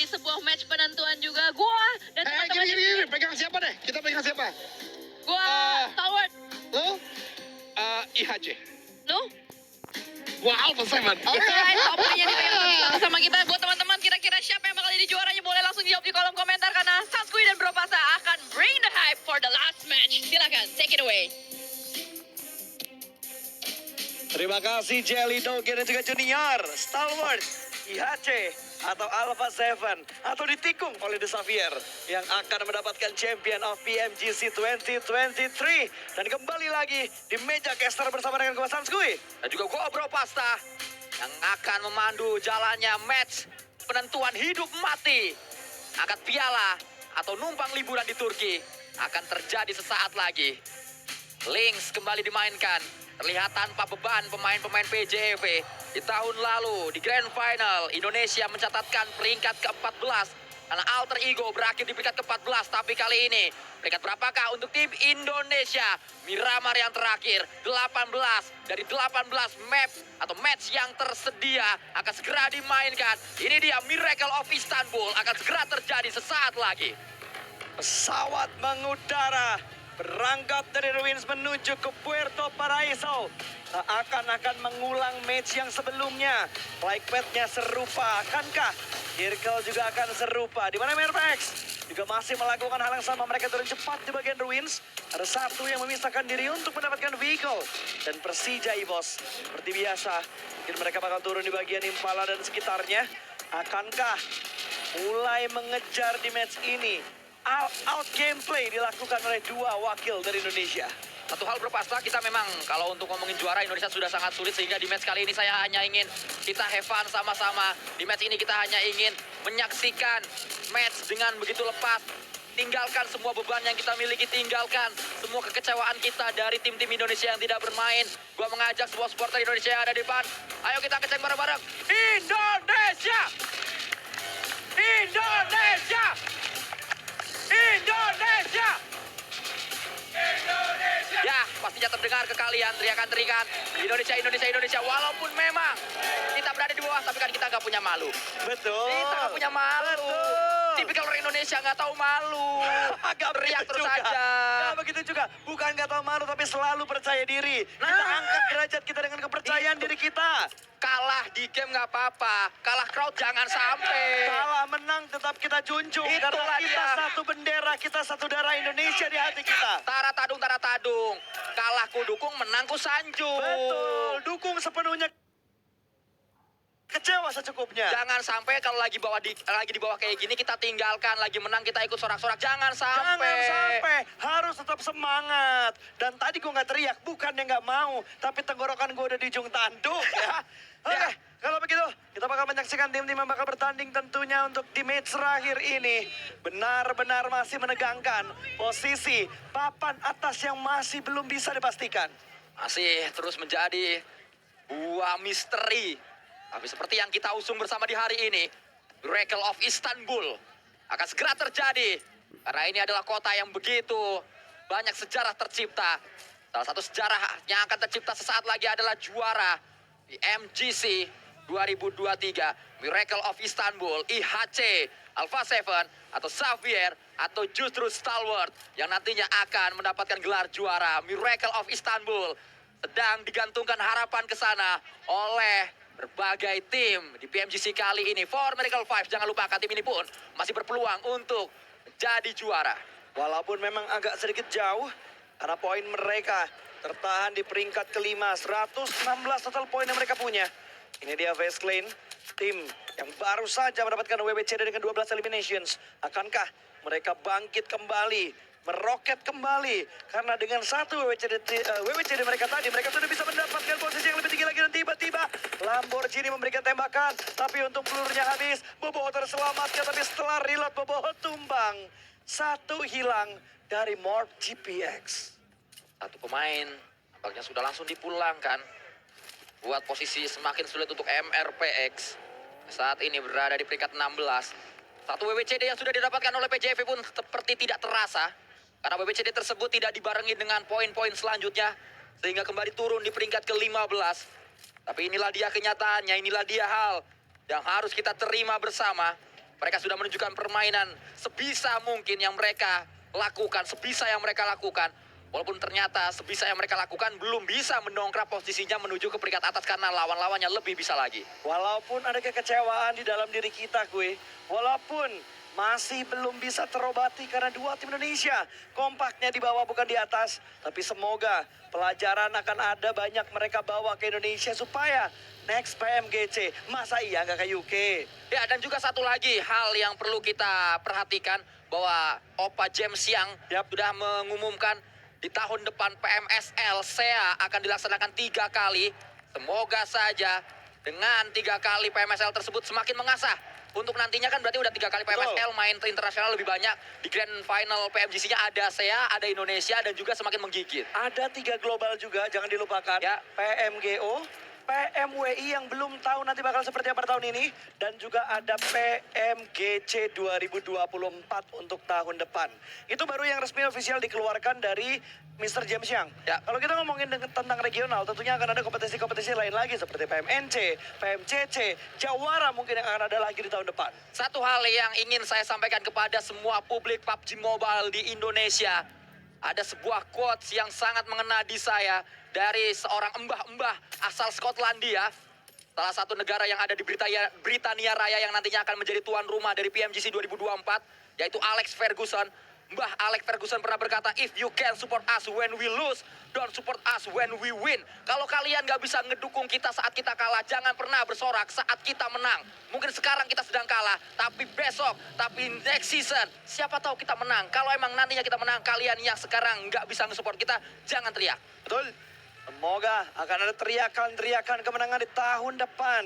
menjadi sebuah match penentuan juga. Gua dan teman-teman Gini, pegang siapa deh? Kita pegang siapa? Gua Stalwart. Lo? IHC. Lu? Gua Alpha Seven. Alright, topnya dipegang sama kita. Buat teman-teman, kira-kira siapa yang bakal jadi juaranya? Boleh langsung jawab di kolom komentar karena Sanskui dan Bro Pasta akan bring the hype for the last match. Silakan, take it away. Terima kasih Jelly Dogen dan juga Junior, Stalwart, IHC, atau Alpha Seven, atau ditikung oleh The Xavier yang akan mendapatkan Champion of PMGC 2023. Dan kembali lagi di meja caster bersama dengan gue Sanskui. Dan juga gue Bro Pasta yang akan memandu jalannya match penentuan hidup mati. Angkat piala atau numpang liburan di Turki akan terjadi sesaat lagi. Lynx kembali dimainkan. Terlihat tanpa beban pemain-pemain PJV. Di tahun lalu di Grand Final Indonesia mencatatkan peringkat ke-14 karena alter ego berakhir di peringkat ke-14. Tapi kali ini peringkat berapakah untuk tim Indonesia? Miramar yang terakhir 18 dari 18 map atau match yang tersedia akan segera dimainkan. Ini dia Miracle of Istanbul akan segera terjadi sesaat lagi. Pesawat mengudara berangkat dari Ruins menuju ke Puerto Paraiso. Akan mengulang match yang sebelumnya. Like pad-nya serupa, akankah Circle juga akan serupa? Di mana Merpex juga masih melakukan hal yang sama. Mereka turun cepat di bagian Ruins. Ada satu yang memisahkan diri untuk mendapatkan vehicle. Dan Persija Evos seperti biasa, mungkin mereka bakal turun di bagian Impala dan sekitarnya. Akankah mulai mengejar di match ini? Out gameplay dilakukan oleh dua wakil dari Indonesia. Satu hal Bro Pasta, kita memang kalau untuk ngomongin juara Indonesia sudah sangat sulit. Sehingga di match kali ini saya hanya ingin kita have fun sama-sama. Di match ini kita hanya ingin menyaksikan match dengan begitu lepas. Tinggalkan semua beban yang kita miliki, tinggalkan semua kekecewaan kita dari tim-tim Indonesia yang tidak bermain. Gua mengajak semua supporter Indonesia yang ada di depan. Ayo kita keceng bareng-bareng. Indonesia! Indonesia! Indonesia! Indonesia! Ya, pastinya terdengar ke kalian teriakan-teriakan Indonesia, Indonesia, Indonesia. Walaupun memang kita berada di bawah, tapi kan kita nggak punya malu. Betul. Kita nggak punya malu. Betul. Tipikal orang Indonesia nggak tahu malu. Agak Teriak begitu terus juga. aja. Ya begitu juga. Bukan nggak tahu malu tapi selalu percaya diri. Kita Nah. angkat derajat kita dengan kepercayaan diri kita. Kalah di game nggak apa-apa. Kalah crowd jangan sampai. Kalah menang tetap kita junjung. Karena Itulah kita dia. satu bendera, kita satu darah Indonesia di hati kita. Tara tadung, tara tadung. Kalah ku dukung, menang ku sanjung. Betul. Dukung sepenuhnya. Kecewa secukupnya. Jangan sampai kalau lagi di bawah kayak gini kita tinggalkan, lagi menang kita ikut sorak-sorak. Jangan sampai. Jangan sampai, harus tetap semangat. Dan tadi gue nggak teriak, bukannya nggak mau, tapi tenggorokan gue udah di ujung tanduk ya. Oke, kalau begitu kita bakal menyaksikan tim-tim yang bakal bertanding tentunya untuk di match terakhir ini. Benar-benar masih menegangkan posisi papan atas yang masih belum bisa dipastikan. Masih terus menjadi buah misteri. Tapi seperti yang kita usung bersama di hari ini, Miracle of Istanbul akan segera terjadi. Karena ini adalah kota yang begitu banyak sejarah tercipta. Salah satu sejarah yang akan tercipta sesaat lagi adalah juara di MGC 2023. Miracle of Istanbul, IHC, Alpha Seven, atau Xavier, atau justru Stalwart yang nantinya akan mendapatkan gelar juara. Miracle of Istanbul sedang digantungkan harapan ke sana oleh berbagai tim di PMGC kali ini. For Miracle 5, jangan lupakan tim ini pun masih berpeluang untuk menjadi juara. Walaupun memang agak sedikit jauh, karena poin mereka tertahan di peringkat kelima, 116 total poin yang mereka punya. Ini dia Face Clan, tim yang baru saja mendapatkan WWCD dengan 12 eliminations. Akankah mereka bangkit kembali, meroket kembali? Karena dengan satu WWCD mereka tadi, mereka sudah bisa mendapatkan posisi yang lebih tinggi lagi. Dan tiba-tiba Lamborghini memberikan tembakan, tapi untung pelurunya habis. Boboho terselamatkan, tapi setelah reload Boboho tumbang. Satu hilang dari Morph GPX. Satu pemain nampaknya sudah langsung dipulangkan. Buat posisi semakin sulit untuk MRPX. Saat ini berada di peringkat 16. Satu WWCD yang sudah didapatkan oleh PJV pun seperti tidak terasa. Karena WWCD tersebut tidak dibarengi dengan poin-poin selanjutnya. Sehingga kembali turun di peringkat ke-15. Tapi inilah dia kenyataannya, inilah dia hal yang harus kita terima bersama. Mereka sudah menunjukkan permainan sebisa mungkin yang mereka lakukan, sebisa yang mereka lakukan. Walaupun ternyata sebisa yang mereka lakukan belum bisa mendongkrak posisinya menuju ke peringkat atas karena lawan-lawannya lebih bisa lagi. Walaupun ada kekecewaan di dalam diri kita, gue. Walaupun masih belum bisa terobati karena dua tim Indonesia kompaknya di bawah bukan di atas. Tapi semoga pelajaran akan ada banyak mereka bawa ke Indonesia supaya next PMGC. Masa iya nggak ke UK? Ya, dan juga satu lagi hal yang perlu kita perhatikan bahwa Opa James Yang sudah mengumumkan di tahun depan PMSL SEA akan dilaksanakan 3 kali. Semoga saja dengan 3 kali PMSL tersebut semakin mengasah. Untuk nantinya kan berarti udah 3 kali PMSL main internasional lebih banyak. Di Grand Final PMGC-nya ada SEA, ada Indonesia, dan juga semakin menggigit. Ada 3 global juga, jangan dilupakan. Ya. PMGO, PMWI yang belum tahu nanti bakal seperti apa tahun ini. Dan juga ada PMGC 2024 untuk tahun depan. Itu baru yang resmi official dikeluarkan dari Mr. James Yang. Ya. Kalau kita ngomongin tentang regional, tentunya akan ada kompetisi-kompetisi lain lagi seperti PMNC, PMCC, Jawara mungkin yang akan ada lagi di tahun depan. Satu hal yang ingin saya sampaikan kepada semua publik PUBG Mobile di Indonesia. Ada sebuah quotes yang sangat mengena di saya dari seorang mbah-mbah asal Skotlandia. Salah satu negara yang ada di Britania Raya yang nantinya akan menjadi tuan rumah dari PMGC 2024. Yaitu Alex Ferguson. Mbah Alex Ferguson pernah berkata, "If you can support us when we lose, don't support us when we win." Kalau kalian gak bisa ngedukung kita saat kita kalah, jangan pernah bersorak saat kita menang. Mungkin sekarang kita sedang kalah, tapi besok, tapi next season, siapa tahu kita menang. Kalau emang nantinya kita menang, kalian yang sekarang gak bisa nge-support kita, jangan teriak. Betul. Semoga akan ada teriakan-teriakan kemenangan di tahun depan.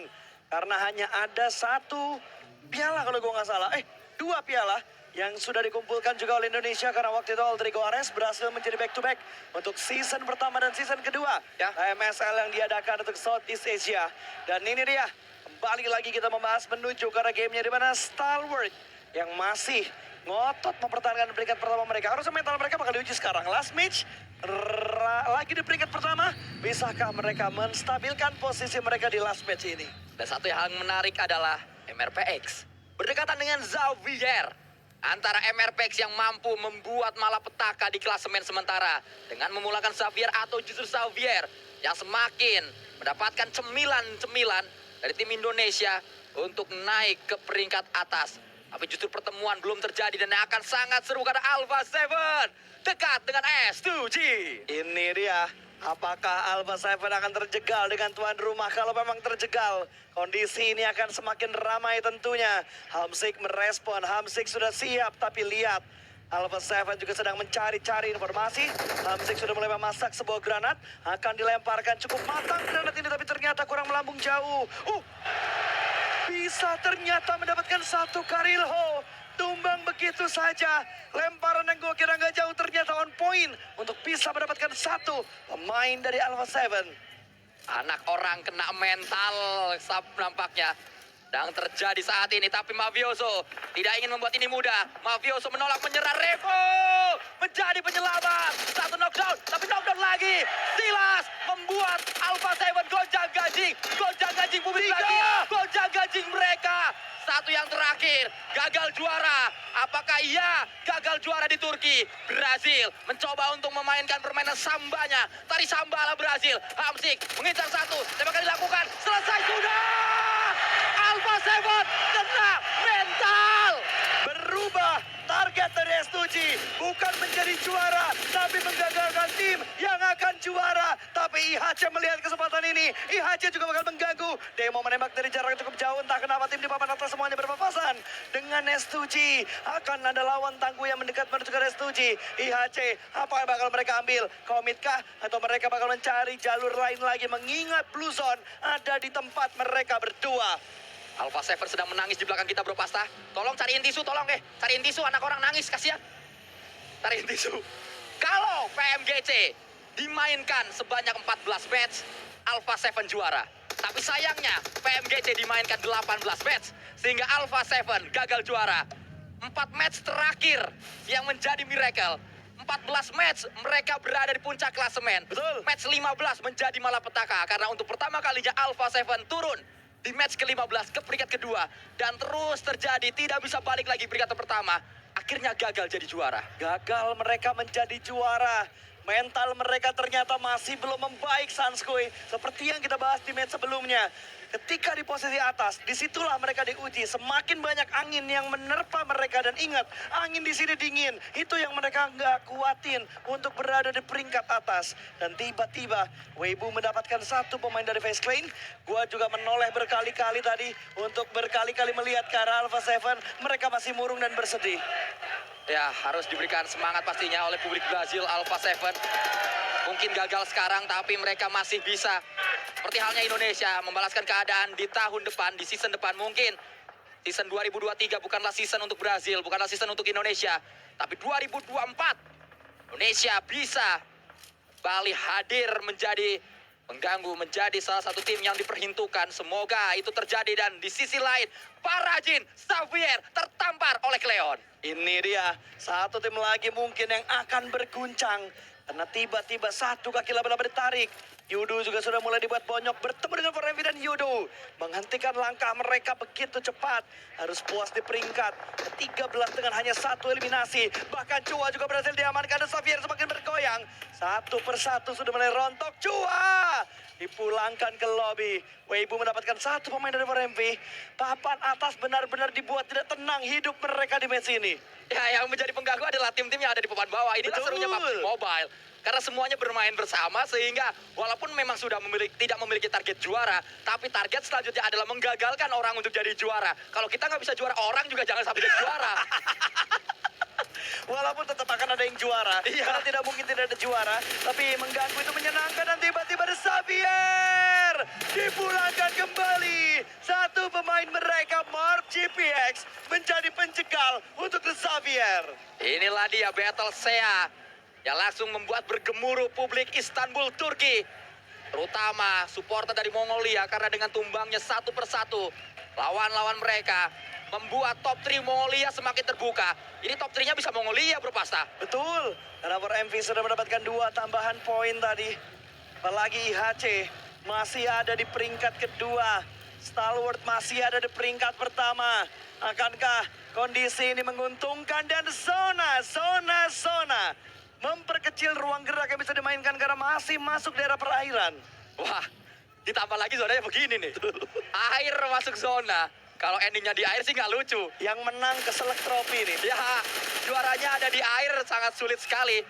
Karena hanya ada 1 piala kalau gue nggak salah. 2 piala yang sudah dikumpulkan juga oleh Indonesia. Karena waktu itu Aldrigo Ares berhasil menjadi back-to-back untuk season pertama dan season kedua. Ya. MSL yang diadakan untuk Southeast Asia. Dan ini dia, kembali lagi kita membahas menuju karena gamenya di mana Stalwart yang masih ngotot mempertahankan peringkat pertama mereka. Harusnya mental mereka bakal diuji sekarang. Last match, lagi di peringkat pertama. Bisakah mereka menstabilkan posisi mereka di last match ini? Dan satu yang menarik adalah MRPX. Berdekatan dengan Xavier. Antara MRPX yang mampu membuat malapetaka di klasemen sementara. Dengan memulangkan Xavier atau justru Xavier yang semakin mendapatkan cemilan-cemilan dari tim Indonesia untuk naik ke peringkat atas. Tapi justru pertemuan belum terjadi dan akan sangat seru karena Alpha 7 dekat dengan S2G. Ini dia. Apakah Alpha 7 akan terjegal dengan tuan rumah? Kalau memang terjegal, kondisi ini akan semakin ramai tentunya. Hamsik merespon, Hamsik sudah siap, tapi lihat. Alpha 7 juga sedang mencari-cari informasi. Hamsik sudah mulai memasak sebuah granat. Akan dilemparkan cukup matang granat ini, tapi ternyata kurang melambung jauh. Bisa ternyata mendapatkan 1 Karilho. Tumbang begitu saja. Lemparan yang gue kira nggak jauh ternyata on point. Untuk bisa mendapatkan 1 pemain dari Alpha 7. Anak orang kena mental nampaknya. Sedang terjadi saat ini, tapi Mafioso tidak ingin membuat ini mudah. Mafioso menolak menyerah. Revo menjadi penyelamat. 1 knockdown, tapi knockdown lagi. Silas membuat Alpha 7 gonjang-ganjing. Gonjang-ganjing publik lagi. Gonjang-ganjing mereka. 1 yang terakhir, gagal juara. Apakah iya gagal juara di Turki? Brazil mencoba untuk memainkan permainan sambanya. Tari samba ala Brazil. Hamsik mengincar 1, tembakan dilakukan. Selesai sudah. Alpha 7 kena mental. Berubah target dari S2G. Bukan menjadi juara, tapi menggagalkan tim yang akan juara. Tapi IHC melihat kesempatan ini. IHC juga bakal mengganggu. Demo menembak dari jarak cukup jauh. Entah kenapa tim di papan atas semuanya berpapasan dengan S2G. Akan ada lawan tangguh yang mendekat menuju ke S2G. IHC, apa yang bakal mereka ambil? Komitkah? Atau mereka bakal mencari jalur lain lagi? Mengingat Blue Zone ada di tempat mereka berdua. Alpha 7 sedang menangis di belakang kita, Bro Pasta. Tolong cariin tisu, tolong cariin tisu, anak orang nangis, kasihan. Cariin tisu. Kalau PMGC dimainkan sebanyak 14 match, Alpha 7 juara. Tapi sayangnya PMGC dimainkan 18 match, sehingga Alpha 7 gagal juara. 4 match terakhir yang menjadi miracle. 14 match mereka berada di puncak klasemen. Betul. Match 15 menjadi malapetaka karena untuk pertama kalinya Alpha 7 turun di match ke-15 ke peringkat kedua. Dan terus terjadi, tidak bisa balik lagi peringkat pertama. Akhirnya gagal jadi juara. Gagal mereka menjadi juara. Mental mereka ternyata masih belum membaik, Sanskui. Seperti yang kita bahas di match sebelumnya. Ketika di posisi atas, disitulah mereka diuji. Semakin banyak angin yang menerpa mereka. Dan ingat, angin di sini dingin. Itu yang mereka nggak kuatin untuk berada di peringkat atas. Dan tiba-tiba, Weibo mendapatkan satu pemain dari Face Clan. Gua juga menoleh berkali-kali tadi untuk berkali-kali melihat ke arah Alpha 7. Mereka masih murung dan bersedih. Ya, harus diberikan semangat pastinya oleh publik Brazil, Alpha 7. Mungkin gagal sekarang, tapi mereka masih bisa. Seperti halnya Indonesia, membalaskan keadaan di tahun depan, di season depan. Mungkin season 2023 bukanlah season untuk Brazil, bukanlah season untuk Indonesia. Tapi 2024, Indonesia bisa kembali hadir menjadi mengganggu, menjadi salah satu tim yang diperhitungkan. Semoga itu terjadi. Dan di sisi lain, Parajin Xavier tertampar oleh Cleon. Ini dia, satu tim lagi mungkin yang akan berguncang. Karena tiba-tiba satu kaki laba-laba ditarik. Yudo juga sudah mulai dibuat bonyok, bertemu dengan Forever dan Yudo. Menghentikan langkah mereka begitu cepat. Harus puas di peringkat ke-13 dengan hanya satu eliminasi. Bahkan Chua juga berhasil diamankan dan Xavier semakin bergoyang. Satu persatu sudah mulai rontok. Chua dipulangkan ke lobby. Weibo mendapatkan satu pemain dari Forever. Papan atas benar-benar dibuat tidak tenang hidup mereka di match ini. Ya, yang menjadi pengganggu adalah tim-tim yang ada di papan bawah. Inilah Betul. serunya PUBG Mobile. Karena semuanya bermain bersama sehingga walaupun memang sudah tidak memiliki target juara, tapi target selanjutnya adalah menggagalkan orang untuk jadi juara. Kalau kita nggak bisa juara, orang juga jangan sampai jadi juara. Walaupun tetap akan ada yang juara. Iya. Karena tidak mungkin tidak ada juara. Tapi mengganggu itu menyenangkan dan tiba-tiba ada Xavier. Dipulangkan kembali. Satu pemain mereka, Mark GPX, menjadi pencegal untuk Xavier. Inilah dia Battle Sea yang langsung membuat bergemuruh publik Istanbul, Turki. Terutama supporter dari Mongolia karena dengan tumbangnya satu persatu lawan-lawan mereka membuat top 3 Mongolia semakin terbuka. Ini top 3-nya bisa Mongolia, Bro Pasta. Betul. Karena MV sudah mendapatkan 2 tambahan poin tadi. Apalagi IHC masih ada di peringkat kedua. Stalwart masih ada di peringkat pertama. Akankah kondisi ini menguntungkan? Dan zona memperkecil ruang gerak yang bisa dimainkan karena masih masuk daerah perairan. Wah, ditambah lagi zonanya begini nih. Air masuk zona. Kalau endingnya di air sih nggak lucu. Yang menang keselak trofi nih. Ya, juaranya ada di air sangat sulit sekali.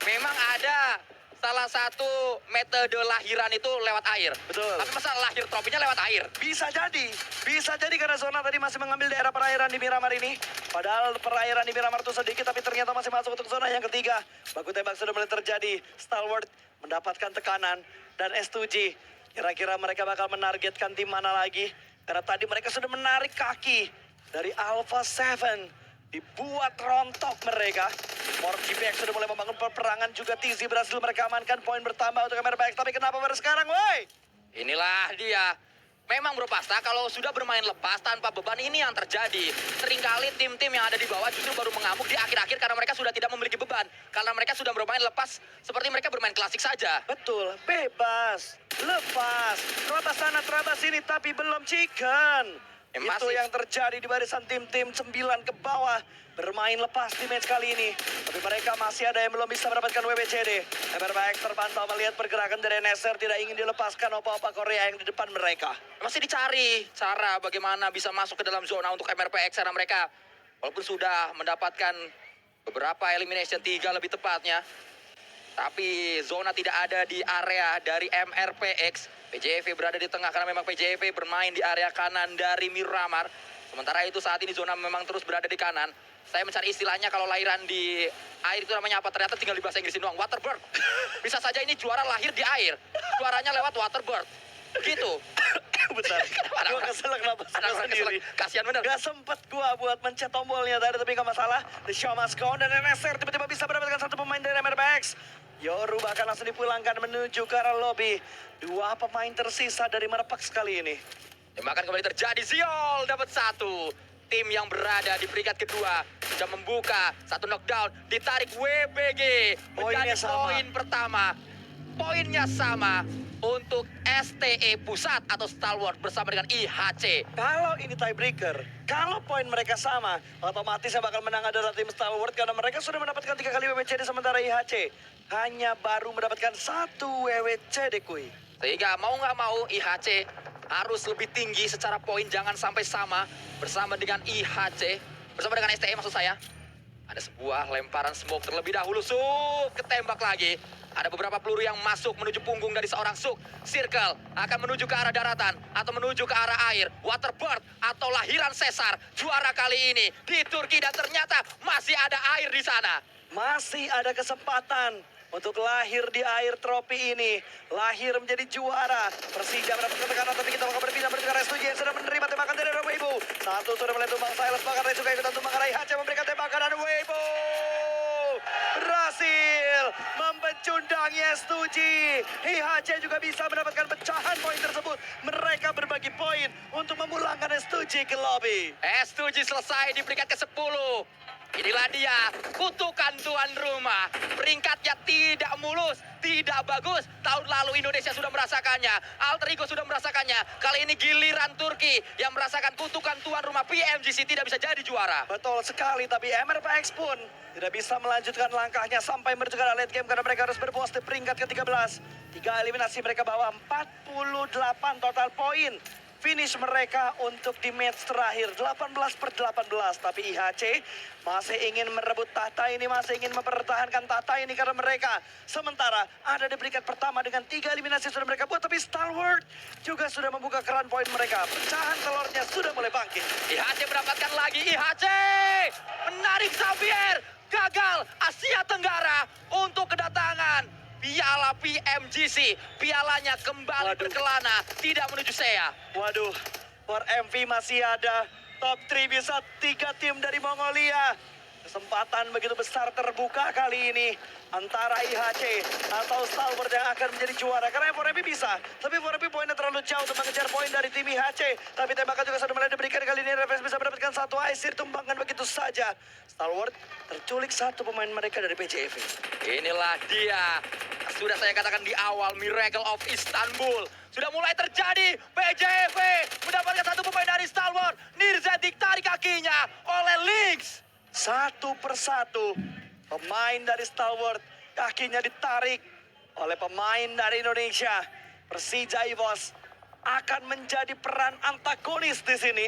Memang ada salah satu metode lahiran itu lewat air. Betul. Tapi masa lahir trofinya lewat air? Bisa jadi karena zona tadi masih mengambil daerah perairan di Miramar ini. Padahal perairan di Miramar itu sedikit, tapi ternyata masih masuk untuk zona yang ketiga. Baku tembak sudah mulai terjadi. Stalwart mendapatkan tekanan dan S2G. Kira-kira mereka bakal menargetkan tim mana lagi? Karena tadi mereka sudah menarik kaki dari Alpha 7. Dibuat rontok mereka. Morg GPX sudah mulai membangun peperangan juga. TZ berhasil mereka amankan poin bertambah untuk MRPX. Tapi kenapa baru sekarang, woi? Inilah dia. Memang Bro Pasta, kalau sudah bermain lepas tanpa beban ini yang terjadi. Seringkali tim-tim yang ada di bawah justru baru mengamuk di akhir-akhir karena mereka sudah tidak memiliki beban. Karena mereka sudah bermain lepas seperti mereka bermain klasik saja. Betul, bebas, lepas, terabas sana, terabas sini, tapi belum chicken. Itu masih. yang terjadi di barisan tim-tim 9 ke bawah. Bermain lepas di match kali ini. Tapi mereka masih ada yang belum bisa mendapatkan WBCD. MRPX terpantau melihat pergerakan dari NSR tidak ingin dilepaskan opa-opa Korea yang di depan mereka. Masih dicari cara bagaimana bisa masuk ke dalam zona untuk MRPX karena mereka walaupun sudah mendapatkan beberapa elimination 3 lebih tepatnya. Tapi zona tidak ada di area dari MRPX. PJV berada di tengah karena memang PJV bermain di area kanan dari Miramar. Sementara itu saat ini zona memang terus berada di kanan. Saya mencari istilahnya kalau lahiran di air itu namanya apa. Ternyata tinggal di bahasa Inggrisin doang. Waterbird. Bisa saja ini juara lahir di air. Juaranya lewat waterbird. Gitu. Bentar, gue kesel kenapa sendiri. Kasihan bener. Gak sempet gue buat mencet tombolnya tadi, tapi gak masalah. The show must go on dan NSR tiba-tiba bisa mendapatkan satu pemain dari MRPX. Yoru bahkan langsung dipulangkan menuju ke arah lobby. 2 pemain tersisa dari MRPX kali ini. Tembakan kembali terjadi. Ziol dapat 1. Tim yang berada di peringkat kedua sudah membuka 1 knockdown. Ditarik WBG menjadi Poinnya sama. poin pertama. Poinnya sama. untuk STE Pusat atau Stalwart bersama dengan IHC. Kalau ini tiebreaker, kalau poin mereka sama, otomatis yang bakal menang adalah tim Stalwart karena mereka sudah mendapatkan 3 kali WWCD sementara IHC hanya baru mendapatkan 1 WWCD kuy. Sehingga mau nggak mau IHC harus lebih tinggi secara poin, jangan sampai sama bersama dengan IHC, bersama dengan STE maksud saya. Ada sebuah lemparan smoke terlebih dahulu, Suk ketembak lagi. Ada beberapa peluru yang masuk menuju punggung dari seorang Suk. Circle akan menuju ke arah daratan atau menuju ke arah air. Waterbird atau lahiran Caesar juara kali ini di Turki dan ternyata masih ada air di sana. Masih ada kesempatan untuk lahir di air trofi ini. Lahir menjadi juara. Persija mendapatkan tekanan tapi kita bakal berpindah menuju ke arah Stuji yang sudah menerima tembakan dari Weibo. Satu sudah mulai tumbang Silas, bahkan Ray juga ikutan tumbang arah IHC memberikan tembakan dan Weibo berhasil membecundangnya Stuji. IHC juga bisa mendapatkan pecahan poin tersebut. Mereka berbagi poin untuk memulangkan Stuji ke lobby. Stuji selesai di peringkat ke-10. Inilah dia, kutukan tuan rumah. Peringkatnya tidak mulus, tidak bagus. Tahun lalu Indonesia sudah merasakannya, Alter Ego sudah merasakannya. Kali ini giliran Turki yang merasakan kutukan tuan rumah. PMGC tidak bisa jadi juara. Betul sekali, tapi MRPX pun tidak bisa melanjutkan langkahnya sampai menuju ke late game karena mereka harus berpuas di peringkat ke-13. 3 eliminasi mereka bawa 48 total poin. Finish mereka untuk di match terakhir 18/18, tapi IHC masih ingin merebut tahta ini, masih ingin mempertahankan tahta ini karena mereka sementara ada di peringkat pertama dengan 3 eliminasi sudah mereka buat, tapi Stalwart juga sudah membuka keran poin mereka. Pecahan telurnya sudah mulai bangkit. IHC mendapatkan lagi, IHC menarik Xavier, gagal Asia Tenggara untuk kedatangan piala PMGC. Pialanya kembali berkelana, tidak menuju Sea. Waduh, for MV masih ada. Top 3 bisa 3 tim dari Mongolia. Kesempatan begitu besar terbuka kali ini antara IHC atau Stalwart yang akan menjadi juara. Karena FORMP bisa, tapi FORMP poinnya terlalu jauh untuk mengejar poin dari tim IHC. Tapi tembakan juga sudah mulai diberikan kali ini. Reves bisa mendapatkan 1 IC, tumbangkan begitu saja. Stalwart terculik 1 pemain mereka dari PJV. Inilah dia, sudah saya katakan di awal, Miracle of Istanbul. Sudah mulai terjadi, PJV mendapatkan 1 pemain dari Stalwart. Nirzet ditarik kakinya oleh Lynx. 1 persatu pemain dari Stalwart kakinya ditarik oleh pemain dari Indonesia. Persija EVOS akan menjadi peran antagonis di sini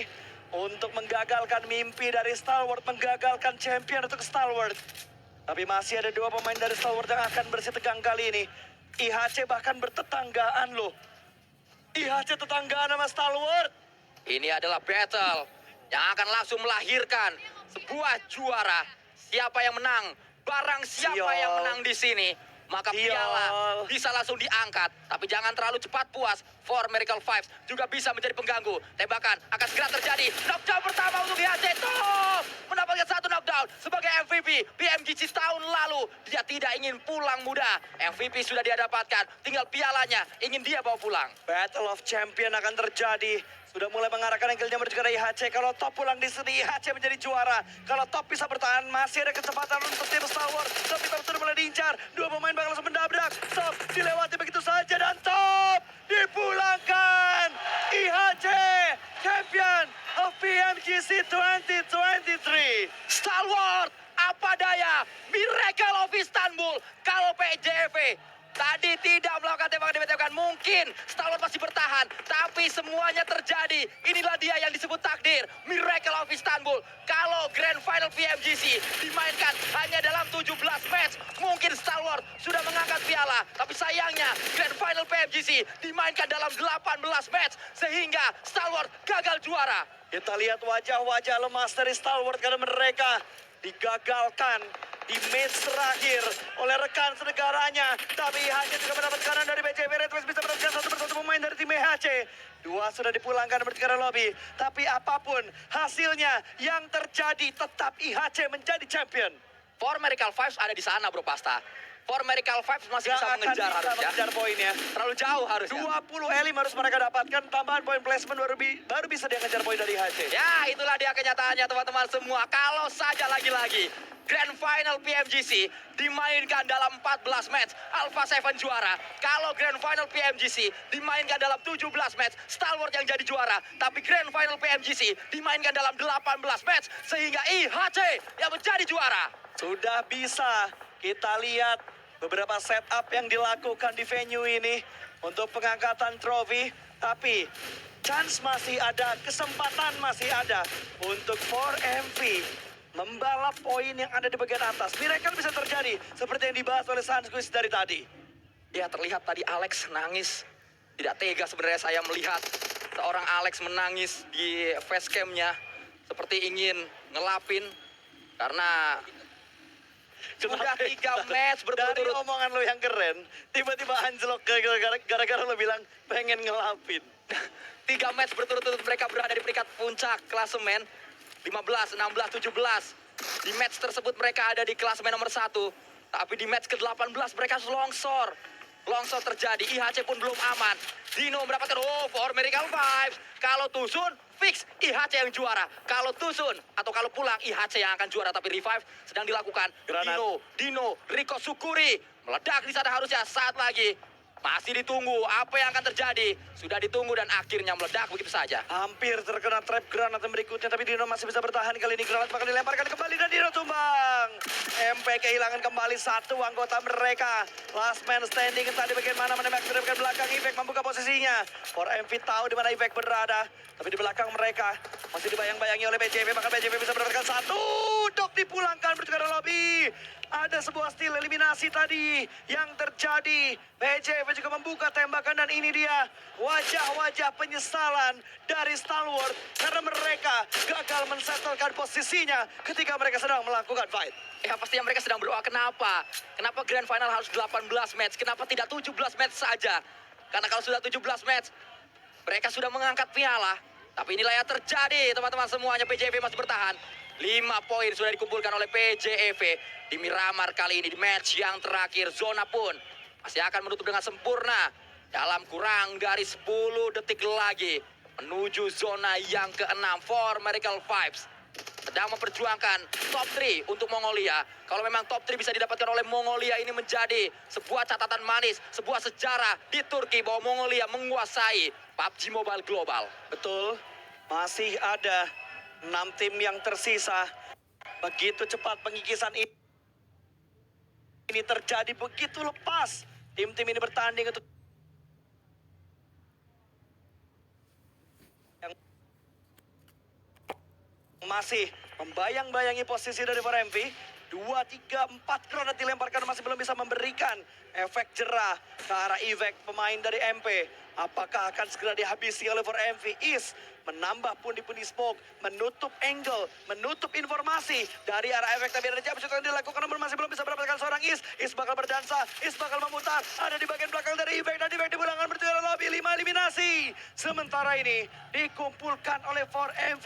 untuk menggagalkan mimpi dari Stalwart, menggagalkan champion untuk Stalwart. Tapi masih ada 2 pemain dari Stalwart yang akan bersih tegang kali ini. IHC bahkan bertetanggaan loh. IHC tetanggaan sama Stalwart. Ini adalah battle yang akan langsung melahirkan sebuah juara. Siapa yang menang, barang siapa Siol. yang menang di sini, maka Siol. piala bisa langsung diangkat. Tapi jangan terlalu cepat puas. For Miracle Vibes juga bisa menjadi pengganggu. Tembakan akan segera terjadi. Knockdown pertama untuk IHC. Top mendapatkan 1 knockdown sebagai MVP PMGC tahun lalu. Dia tidak ingin pulang muda. MVP sudah dia dapatkan, tinggal pialanya ingin dia bawa pulang. Battle of Champion akan terjadi. Sudah mulai mengarahkan angle-nya menuju ke arah IHC. Kalau top pulang di sini, IHC menjadi juara. Kalau top bisa bertahan, masih ada kesempatan untuk tim Stalwart. Tapi top sudah mulai diincar. 2 pemain bakal langsung mendabrak. Top dilewati begitu saja dan top dipulangkan. IHC champion of PMGC 2023. Stalwart, apa daya, Miracle of Istanbul. Kalau PJV tadi tidak melakukan tembakan, mungkin Stalwart masih bertahan, tapi semuanya terjadi. Inilah dia yang disebut takdir, Miracle of Istanbul. Kalau Grand Final PMGC dimainkan hanya dalam 17 match, mungkin Stalwart sudah mengangkat piala. Tapi sayangnya Grand Final PMGC dimainkan dalam 18 match, sehingga Stalwart gagal juara. Kita lihat wajah-wajah lemas dari Stalwart karena mereka digagalkan di match terakhir oleh rekan senegaranya. Tapi IHC juga mendapat kanan dari BJB. Redwest bisa mendapatkan 1 persatu pemain dari tim IHC. 2 sudah dipulangkan menuju ke arah lobby. Tapi apapun hasilnya yang terjadi, tetap IHC menjadi champion. For Miracle Vibes ada di sana, Bro Pasta. For Miracle Vibes masih bisa mengejar harusnya. mengejar poinnya. Terlalu jauh harusnya. 20 elim harus mereka dapatkan. Tambahan poin placement baru bisa dia ngejar poin dari IHC. Ya, itulah dia kenyataannya teman-teman semua. Kalau saja lagi-lagi Grand Final PMGC dimainkan dalam 14 match, Alpha 7 juara. Kalau Grand Final PMGC dimainkan dalam 17 match, Stalwart yang jadi juara. Tapi Grand Final PMGC dimainkan dalam 18 match, sehingga IHC yang menjadi juara. Sudah bisa kita lihat beberapa setup yang dilakukan di venue ini untuk pengangkatan trofi. Tapi chance masih ada, kesempatan masih ada untuk 4MV membalap poin yang ada di bagian atas. Miracle bisa terjadi seperti yang dibahas oleh Sunsqueeze dari tadi. Ya, terlihat tadi Alex nangis. Tidak tega sebenarnya saya melihat seorang Alex menangis di facecam-nya. Seperti ingin ngelapin. Karena sudah 3 match Dari berturut-turut. omongan lo yang keren, tiba-tiba anjlok gara-gara lo bilang pengen ngelapin. 3 match berturut-turut mereka berada di peringkat puncak klasemen. 15, 16, 17. Di match tersebut mereka ada di klasemen nomor 1. Tapi di match ke-18 mereka longsor. Longsor terjadi, IHC pun belum aman. Dino mendapatkan for Miracle Vibes. Kalau Tusun, fix IHC yang juara. Kalau Tusun atau kalau pulang, IHC yang akan juara. Tapi revive sedang dilakukan. Granat. Dino, Rico Sukuri. Meledak di sana harusnya saat lagi. Masih ditunggu apa yang akan terjadi. Sudah ditunggu dan akhirnya meledak begitu saja. Hampir terkena trap granat yang berikutnya, tapi Dino masih bisa bertahan. Kali ini granat bakal dilemparkan kembali dan Dino tumbang. MP kehilangan kembali satu anggota mereka. Last man standing entah di bagian mana menembak dari bagian belakang. Ivek membuka posisinya. For MV tahu di mana Ivek berada, tapi di belakang mereka masih dibayang-bayangi oleh BJV. Bahkan BJV bisa mendapatkan satu. Dok dipulangkan menuju ke lobby. Ada sebuah steal eliminasi tadi yang terjadi. BJV juga membuka tembakan dan ini dia wajah-wajah penyesalan dari Stalwart karena mereka gagal mensetelkan posisinya ketika mereka sedang melakukan fight. Ya pastinya mereka sedang berdoa. Kenapa? Kenapa Grand Final harus 18 match? Kenapa tidak 17 match saja? Karena kalau sudah 17 match, mereka sudah mengangkat piala. Tapi inilah yang terjadi, teman-teman semuanya. PJV masih bertahan. 5 poin sudah dikumpulkan oleh PJV di Miramar kali ini di match yang terakhir. Zona pun masih akan menutup dengan sempurna dalam kurang dari 10 detik lagi menuju zona yang ke-6. For Miracle Vibes sedang memperjuangkan top 3 untuk Mongolia. Kalau memang top 3 bisa didapatkan oleh Mongolia, ini menjadi sebuah catatan manis, sebuah sejarah di Turki bahwa Mongolia menguasai PUBG Mobile Global. Betul, masih ada 6 tim yang tersisa. Begitu cepat pengikisan ini terjadi, begitu lepas tim-tim ini bertanding untuk yang masih membayang-bayangi posisi dari 4MV. 2, 3, 4 granat dilemparkan, masih belum bisa memberikan efek jerah ke arah Ivek, pemain dari MP. Apakah akan segera dihabisi oleh 4MV? Is menambah pundi-pundi smoke, menutup angle, menutup informasi dari arah efek. Tapi ada jump shot yang dilakukan namun masih belum bisa mendapatkan seorang Is. Is bakal berdansa, Is bakal memutar. Ada di bagian belakang dari Ivek dan Ivek dipulangkan menuju ke lobby. 5 eliminasi. Sementara ini dikumpulkan oleh 4MV.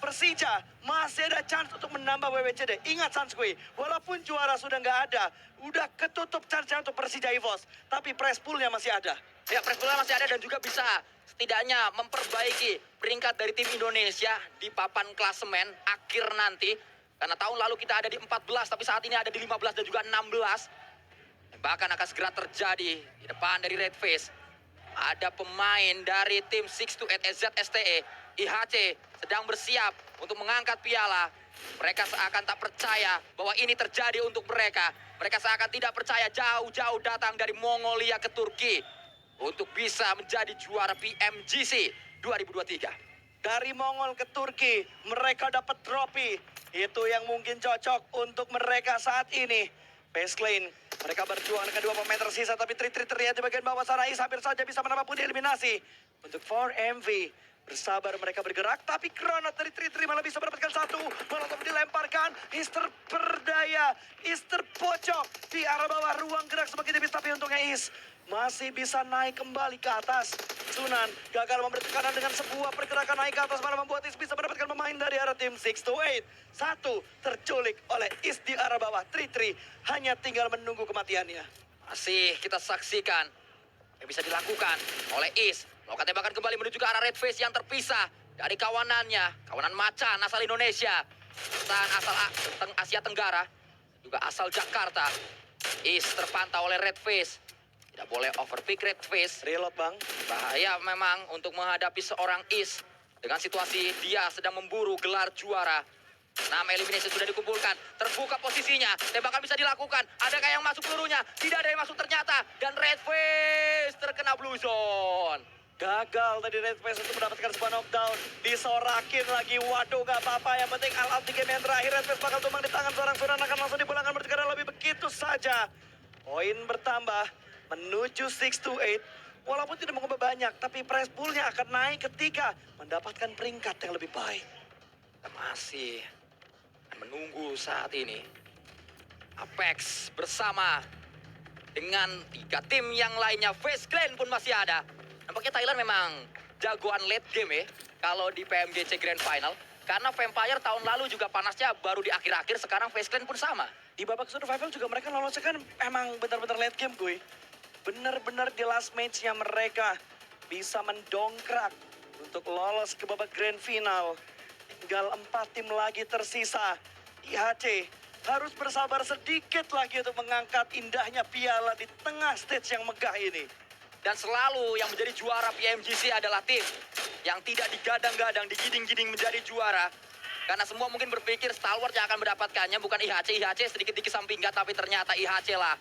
Persija masih ada chance untuk menambah WWCD. Ingat Sanskui, walaupun juara sudah nggak ada, udah ketutup chance-nya untuk Persija EVOS. Tapi press pool-nya masih ada. Ya, press pool masih ada dan juga bisa setidaknya memperbaiki peringkat dari tim Indonesia di papan klasemen akhir nanti. Karena tahun lalu kita ada di 14, tapi saat ini ada di 15 dan juga 16. Bahkan akan segera terjadi di depan dari Red Face. Ada pemain dari tim 628 ZSTE, IHC sedang bersiap untuk mengangkat piala. Mereka seakan tak percaya bahwa ini terjadi untuk mereka. Mereka seakan tidak percaya jauh-jauh datang dari Mongolia ke Turki untuk bisa menjadi juara PMGC 2023. Dari Mongol ke Turki, mereka dapat trofi. Itu yang mungkin cocok untuk mereka saat ini. Pace Clean, mereka berjuang dengan 2 pemain tersisa, tapi Tri terlihat di bagian bawah sana. Is hampir saja bisa menambah pun eliminasi. Untuk 4MV, bersabar mereka bergerak, tapi granat dari Tri malah bisa mendapatkan satu. Molotov dilemparkan, Is terperdaya, Is terpojok di arah bawah ruang gerak semakin tipis, tapi untungnya Is masih bisa naik kembali ke atas. Sunan gagal memberi tekanan dengan sebuah pergerakan naik ke atas, malah membuat Is bisa mendapatkan pemain dari arah tim 628. Satu terculik oleh Is di arah bawah. Tri hanya tinggal menunggu kematiannya. Masih kita saksikan yang bisa dilakukan oleh Is. Melakukan tembakan kembali menuju ke arah Red Face yang terpisah dari kawanannya. Kawanan macan asal Indonesia. perusahaan asal Asia Tenggara, juga asal Jakarta. Is terpantau oleh Red Face. Tidak boleh overpick Red Face. Reload bang. Bahaya memang untuk menghadapi seorang Is. Dengan situasi dia sedang memburu gelar juara. 6 eliminasi sudah dikumpulkan. Terbuka posisinya. Tembakan bisa dilakukan. Adakah yang masuk pelurunya? Tidak ada yang masuk ternyata. Dan Red Face terkena blue zone. Gagal tadi Red Face untuk mendapatkan sebuah knockdown. Disorakin lagi. Waduh gak apa-apa. Yang penting all out di game yang terakhir. Red Face bakal tumbang di tangan seorang Sunan. Akan langsung dipulangkan bertiga lebih begitu saja. Poin bertambah menuju 6-8. Walaupun tidak mengubah banyak. Tapi prize poolnya akan naik ketika mendapatkan peringkat yang lebih baik. Kita masih menunggu saat ini. Apex bersama dengan 3 tim yang lainnya. Face Clan pun masih ada. Nampaknya Thailand memang jagoan late game ya. Kalau di PMGC Grand Final. Karena Vampire tahun lalu juga panasnya baru di akhir-akhir. Sekarang Face Clan pun sama. Di babak survival juga mereka lolosnya kan emang benar-benar late game gue. Benar-benar di last match-nya mereka bisa mendongkrak untuk lolos ke babak grand final. Tinggal 4 tim lagi tersisa. IHC harus bersabar sedikit lagi untuk mengangkat indahnya piala di tengah stage yang megah ini. Dan selalu yang menjadi juara PMGC adalah tim yang tidak digadang-gadang, digiding-giding menjadi juara. Karena semua mungkin berpikir Stalwart yang akan mendapatkannya bukan IHC. IHC sedikit dikesampingkan, tapi ternyata IHC lah.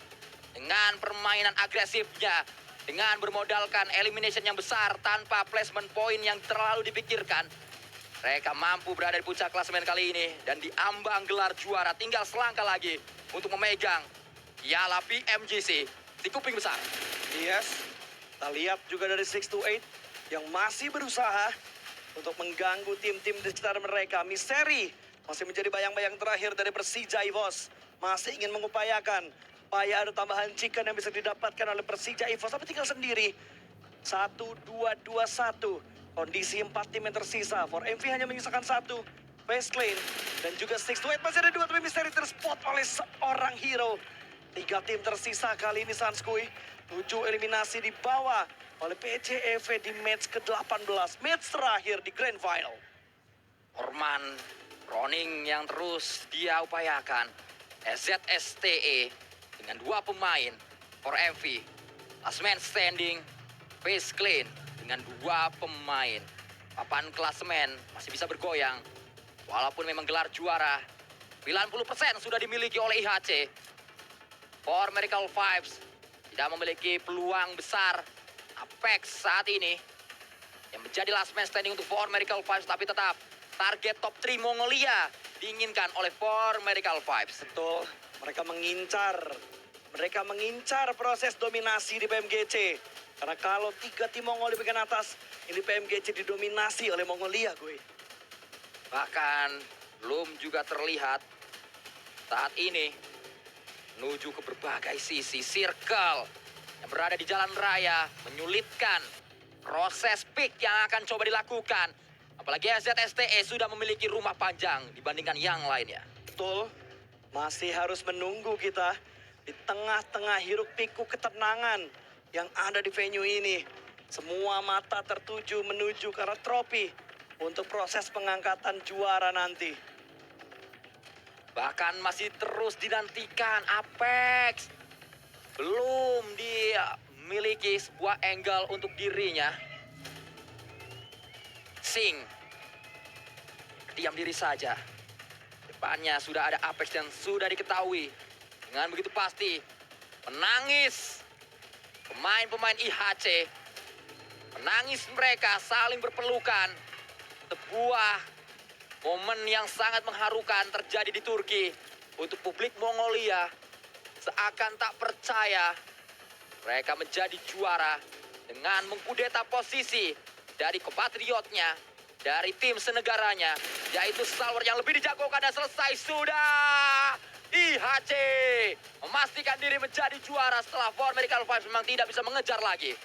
Dengan permainan agresifnya, dengan bermodalkan elimination yang besar tanpa placement point yang terlalu dipikirkan, mereka mampu berada di puncak klasemen kali ini dan diambang gelar juara. Tinggal selangkah lagi untuk memegang piala PMGC di kuping besar. Yes, kita lihat juga dari 6-8 yang masih berusaha untuk mengganggu tim-tim di sekitar mereka. Misteri masih menjadi bayang-bayang terakhir dari Persija EVOS. Masih ingin mengupayakan supaya ada tambahan chicken yang bisa didapatkan oleh Persija EVOS. Tapi tinggal sendiri. 1-2-2-1. Kondisi 4 tim yang tersisa. For MV hanya menyisakan 1. Face Clan dan juga 6-8. Masih ada 2 tapi Misteri terspot oleh seorang hero. 3 tim tersisa kali ini Sanskui. 7 eliminasi dibawa oleh PCEV di match ke-18. Match terakhir di Grand Final. Orman, Roning yang terus dia upayakan. ZSTE dengan 2 pemain for MV. Last man standing, Face Clan dengan 2 pemain. Papan klasemen masih bisa bergoyang. Walaupun memang gelar juara 90% sudah dimiliki oleh IHC. For Miracle Vibes tidak memiliki peluang besar. Apex saat ini yang menjadi last man standing untuk For Miracle Vibes, tapi tetap target top 3 Mongolia diinginkan oleh For Miracle Vibes. Betul, mereka mengincar proses dominasi di PMGC. Karena kalau 3 tim Mongolia bagian atas, ini PMGC didominasi oleh Mongolia gue. Bahkan belum juga terlihat saat ini menuju ke berbagai sisi. Circle yang berada di jalan raya menyulitkan proses pick yang akan coba dilakukan. Apalagi ZSTE sudah memiliki rumah panjang dibandingkan yang lainnya. Betul, masih harus menunggu kita di tengah-tengah hiruk pikuk ketenangan yang ada di venue ini. Semua mata tertuju menuju ke arah trofi untuk proses pengangkatan juara nanti. Bahkan masih terus dinantikan Apex. Belum dimiliki sebuah angle untuk dirinya. Sing. Diam diri saja. Depannya sudah ada Apex yang sudah diketahui. Dengan begitu pasti menangis pemain-pemain IHC. Menangis mereka saling berpelukan. Sebuah momen yang sangat mengharukan terjadi di Turki. Untuk publik Mongolia seakan tak percaya mereka menjadi juara dengan mengkudeta posisi dari kompatriotnya, dari tim senegaranya, yaitu Stalwart yang lebih dijagokan dan selesai sudah. IHC memastikan diri menjadi juara setelah For Miracle Vibes memang tidak bisa mengejar lagi.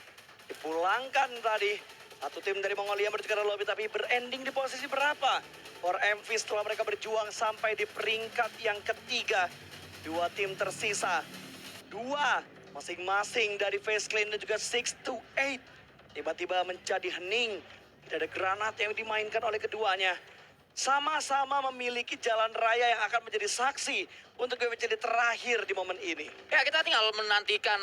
Dipulangkan tadi satu tim dari Mongolia menuju ke arah lobby, tapi berending di posisi berapa? For MV setelah mereka berjuang sampai di peringkat yang ketiga. 2 tim tersisa. 2 masing-masing dari Face Clan dan juga 6-8. Tiba-tiba menjadi hening. Tidak ada granat yang dimainkan oleh keduanya. sama-sama memiliki jalan raya yang akan menjadi saksi untuk WWCD terakhir di momen ini. Ya, kita tinggal menantikan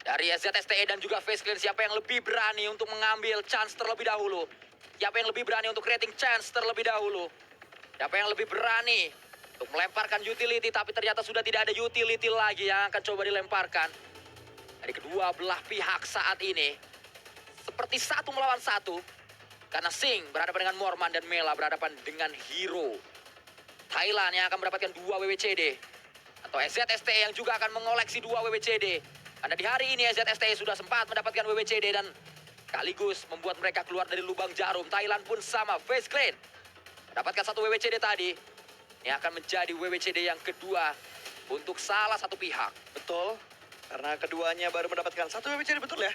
dari ZSTE dan juga Face Clan siapa yang lebih berani untuk mengambil chance terlebih dahulu. Siapa yang lebih berani untuk creating chance terlebih dahulu. Siapa yang lebih berani untuk melemparkan utility tapi ternyata sudah tidak ada utility lagi yang akan coba dilemparkan. Dari kedua belah pihak saat ini seperti satu melawan satu. Karena Sing berhadapan dengan Morman dan Mela berhadapan dengan Hero. Thailand yang akan mendapatkan 2 WWCD. Atau ZSTE yang juga akan mengoleksi 2 WWCD. Karena di hari ini ZSTE sudah sempat mendapatkan WWCD dan sekaligus membuat mereka keluar dari lubang jarum. Thailand pun sama, Face Clan mendapatkan 1 WWCD tadi. Ini akan menjadi WWCD yang kedua untuk salah satu pihak. Betul, karena keduanya baru mendapatkan 1 WWCD, betul ya?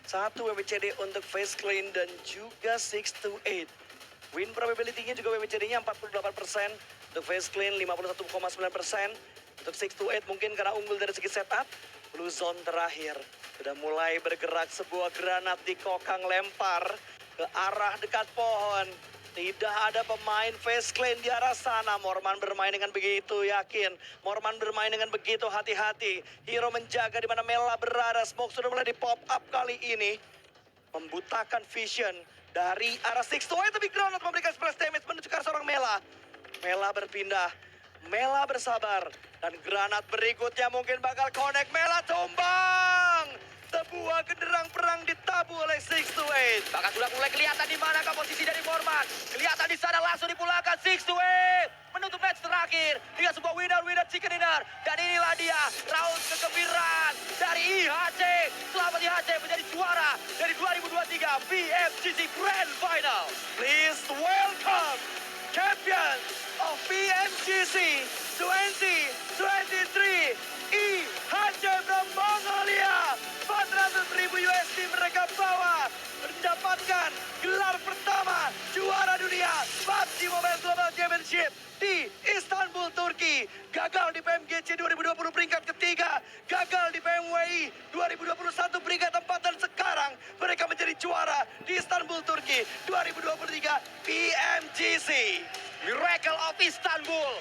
1 WWCD untuk Face Clan dan juga 628. Win probability-nya juga WWCD-nya 48%. Untuk Face Clan 51,9%. Untuk 628 mungkin karena unggul dari segi setup. Blue Zone terakhir. Sudah mulai bergerak sebuah granat di kokang lempar ke arah dekat pohon. Tidak ada pemain Face Clan di arah sana. Morman bermain dengan begitu yakin. Morman bermain dengan begitu hati-hati. Hero menjaga di mana Mela berada. Smoke sudah mulai di pop up kali ini. Membutakan vision dari arah 628. Tapi Granat memberikan splash damage menuju ke arah seorang Mela. Mela berpindah. Mela bersabar. Dan granat berikutnya mungkin bakal connect. Mela tumbang. Sebuah genderang perang ditabuh oleh 628. Bahkan sudah mulai kelihatan di manakah posisi dari Morman. Kelihatan di sana langsung dipulangkan 628. Menutup match terakhir dengan sebuah winner chicken dinner. Dan inilah dia raut kegembiraan dari IHC. Selamat IHC menjadi juara dari 2023 BMGC Grand Final. Please welcome champion of BMGC 2023 IHC from Mongolia. 400.000 USD mereka bawa mendapatkan gelar pertama juara dunia PUBG Mobile Global Championship di Istanbul, Turki. Gagal di PMGC 2020 peringkat ketiga, gagal di PMWI 2021 peringkat 4 dan sekarang mereka menjadi juara di Istanbul, Turki 2023 BMGC. Miracle of Istanbul.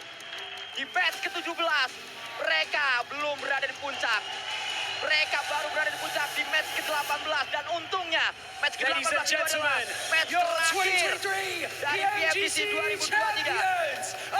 Di match ke-17 mereka belum berada di puncak. Mereka baru berada di puncak di match ke-18 dan untungnya match ke-18 itu adalah match terakhir dari PMGC 2023.